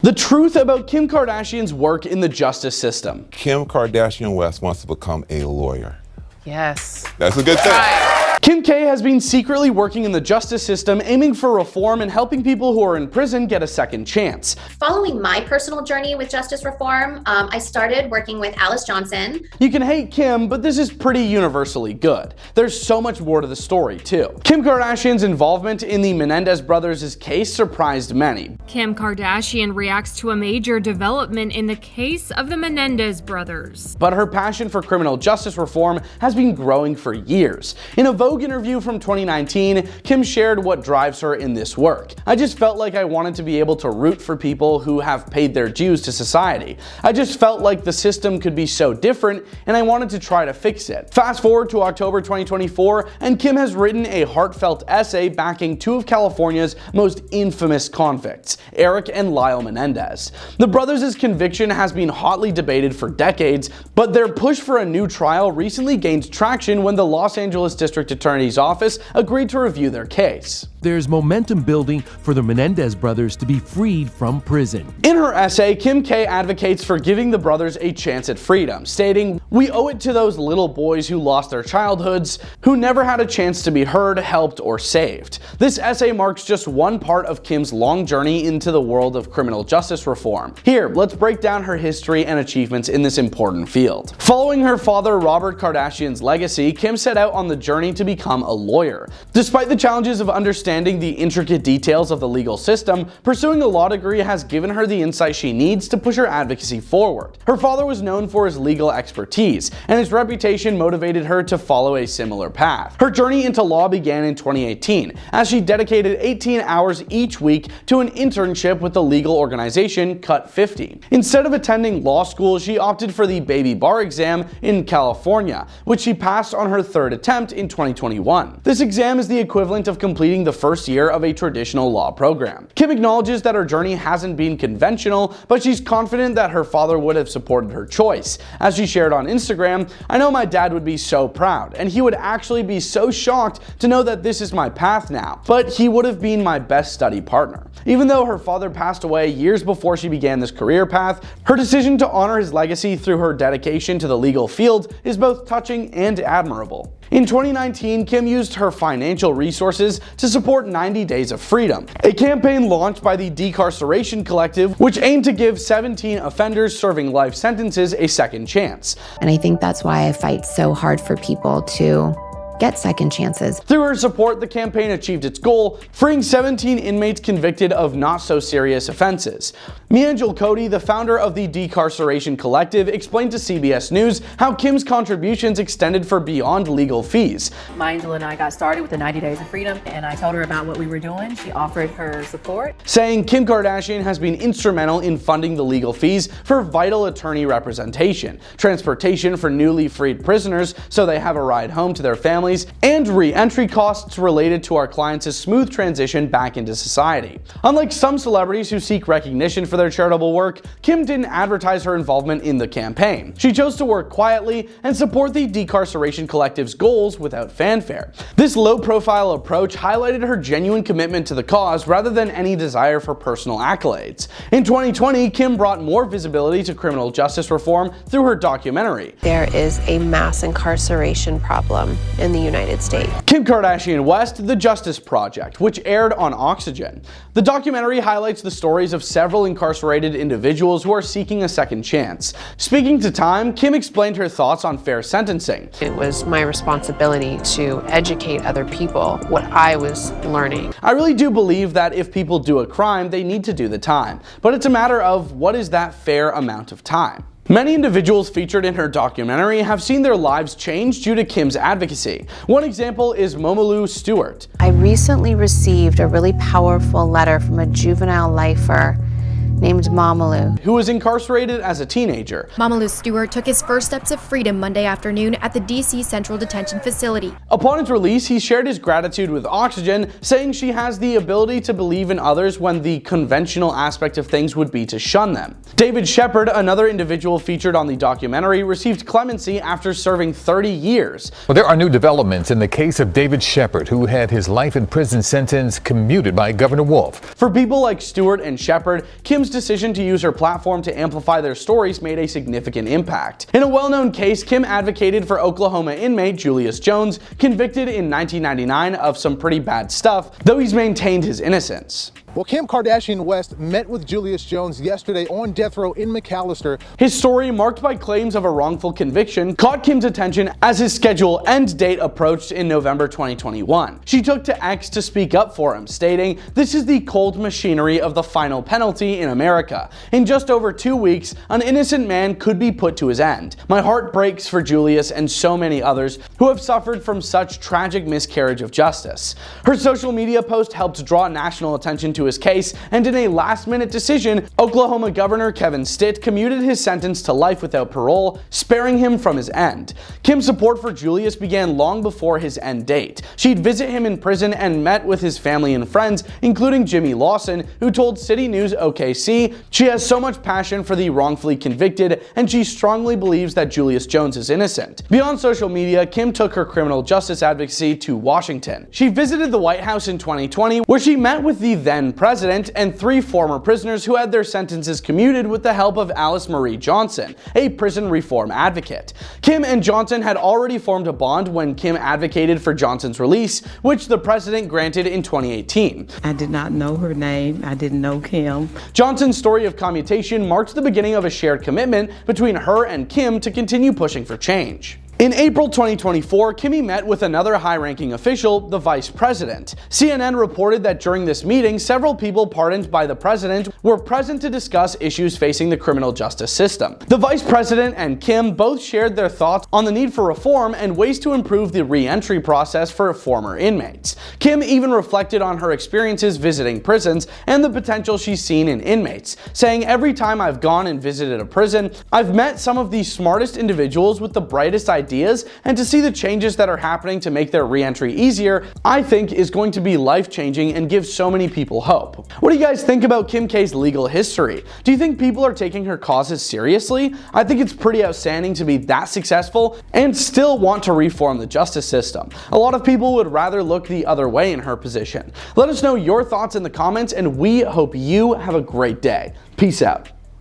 The truth about Kim Kardashian's work in the justice system. Kim Kardashian West wants to become a lawyer. Yes. That's a good thing. Kim K has been secretly working in the justice system, aiming for reform and helping people who are in prison get a second chance. Following my personal journey with justice reform, I started working with Alice Johnson. You can hate Kim, but this is pretty universally good. There's so much more to the story, too. Kim Kardashian's involvement in the Menendez brothers' case surprised many. Kim Kardashian reacts to a major development in the case of the Menendez brothers. But her passion for criminal justice reform has been growing for years. In a Vogue interview from 2019, Kim shared what drives her in this work. "I just felt like I wanted to be able to root for people who have paid their dues to society. I just felt like the system could be so different, and I wanted to try to fix it." Fast forward to October 2024, and Kim has written a heartfelt essay backing two of California's most infamous convicts, Eric and Lyle Menendez. The brothers' conviction has been hotly debated for decades, but their push for a new trial recently gained traction when the Los Angeles District Attorney's Office agreed to review their case. There's momentum building for the Menendez brothers to be freed from prison. In her essay, Kim K advocates for giving the brothers a chance at freedom, stating, "We owe it to those little boys who lost their childhoods, who never had a chance to be heard, helped, or saved." This essay marks just one part of Kim's long journey into the world of criminal justice reform. Here, let's break down her history and achievements in this important field. Following her father Robert Kardashian's legacy, Kim set out on the journey to become a lawyer. Despite the challenges of understanding the intricate details of the legal system, pursuing a law degree has given her the insight she needs to push her advocacy forward. Her father was known for his legal expertise, and his reputation motivated her to follow a similar path. Her journey into law began in 2018, as she dedicated 18 hours each week to an internship with the legal organization Cut 50. Instead of attending law school, she opted for the baby bar exam in California, which she passed on her third attempt in 2021. This exam is the equivalent of completing the first year of a traditional law program. Kim acknowledges that her journey hasn't been conventional, but she's confident that her father would have supported her choice. As she shared on Instagram, "I know my dad would be so proud, and he would actually be so shocked to know that this is my path now, but he would have been my best study partner." Even though her father passed away years before she began this career path, her decision to honor his legacy through her dedication to the legal field is both touching and admirable. In 2019, Kim used her financial resources to support 90 Days of Freedom, a campaign launched by the Decarceration Collective, which aimed to give 17 offenders serving life sentences a second chance. And I think that's why I fight so hard for people to get second chances. Through her support, the campaign achieved its goal, freeing 17 inmates convicted of not-so-serious offenses. Miangel Cody, the founder of the Decarceration Collective, explained to CBS News how Kim's contributions extended for beyond legal fees. Miangel and I got started with the 90 Days of Freedom, and I told her about what we were doing. She offered her support, saying Kim Kardashian has been instrumental in funding the legal fees for vital attorney representation, transportation for newly freed prisoners so they have a ride home to their families, and re-entry costs related to our clients' smooth transition back into society. Unlike some celebrities who seek recognition for their charitable work, Kim didn't advertise her involvement in the campaign. She chose to work quietly and support the Decarceration Collective's goals without fanfare. This low-profile approach highlighted her genuine commitment to the cause rather than any desire for personal accolades. In 2020, Kim brought more visibility to criminal justice reform through her documentary. There is a mass incarceration problem in the United States. Kim Kardashian West, The Justice Project, which aired on Oxygen. The documentary highlights the stories of several incarcerated individuals who are seeking a second chance. Speaking to Time, Kim explained her thoughts on fair sentencing. It was my responsibility to educate other people what I was learning. "I really do believe that if people do a crime, they need to do the time. But it's a matter of what is that fair amount of time." Many individuals featured in her documentary have seen their lives change due to Kim's advocacy. One example is Momolu Stewart. I recently received a really powerful letter from a juvenile lifer named Momolu, who was incarcerated as a teenager. Momolu Stewart took his first steps of freedom Monday afternoon at the DC Central Detention Facility. Upon his release, he shared his gratitude with Oxygen, saying she has the ability to believe in others when the conventional aspect of things would be to shun them. David Shepard, another individual featured on the documentary, received clemency after serving 30 years. Well, there are new developments in the case of David Shepard, who had his life in prison sentence commuted by Governor Wolf. For people like Stewart and Shepard, Kim's Kim's decision to use her platform to amplify their stories made a significant impact. In a well-known case, Kim advocated for Oklahoma inmate Julius Jones, convicted in 1999 of some pretty bad stuff, though he's maintained his innocence. Well, Kim Kardashian West met with Julius Jones yesterday on death row in McAlester. His story, marked by claims of a wrongful conviction, caught Kim's attention as his scheduled end date approached in November 2021. She took to X to speak up for him, stating, "This is the cold machinery of the final penalty in America. In just over 2 weeks, an innocent man could be put to his end. My heart breaks for Julius and so many others who have suffered from such tragic miscarriage of justice." Her social media post helped draw national attention to his case, and in a last-minute decision, Oklahoma Governor Kevin Stitt commuted his sentence to life without parole, sparing him from his end. Kim's support for Julius began long before his end date. She'd visit him in prison and met with his family and friends, including Jimmy Lawson, who told City News OKC she has so much passion for the wrongfully convicted and she strongly believes that Julius Jones is innocent. Beyond social media, Kim took her criminal justice advocacy to Washington. She visited the White House in 2020, where she met with the then president and 3 former prisoners who had their sentences commuted with the help of Alice Marie Johnson, a prison reform advocate. Kim and Johnson had already formed a bond when Kim advocated for Johnson's release, which the president granted in 2018. I did not know her name. I didn't know Kim. Johnson's story of commutation marked the beginning of a shared commitment between her and Kim to continue pushing for change. In April 2024, Kimmy met with another high-ranking official, the vice president. CNN reported that during this meeting, several people pardoned by the president were present to discuss issues facing the criminal justice system. The vice president and Kim both shared their thoughts on the need for reform and ways to improve the re-entry process for former inmates. Kim even reflected on her experiences visiting prisons and the potential she's seen in inmates, saying, "Every time I've gone and visited a prison, I've met some of the smartest individuals with the brightest ideas, and to see the changes that are happening to make their re-entry easier, I think is going to be life-changing and give so many people hope." What do you guys think about Kim K's legal history? Do you think people are taking her causes seriously? I think it's pretty outstanding to be that successful and still want to reform the justice system. A lot of people would rather look the other way in her position. Let us know your thoughts in the comments, and we hope you have a great day. Peace out.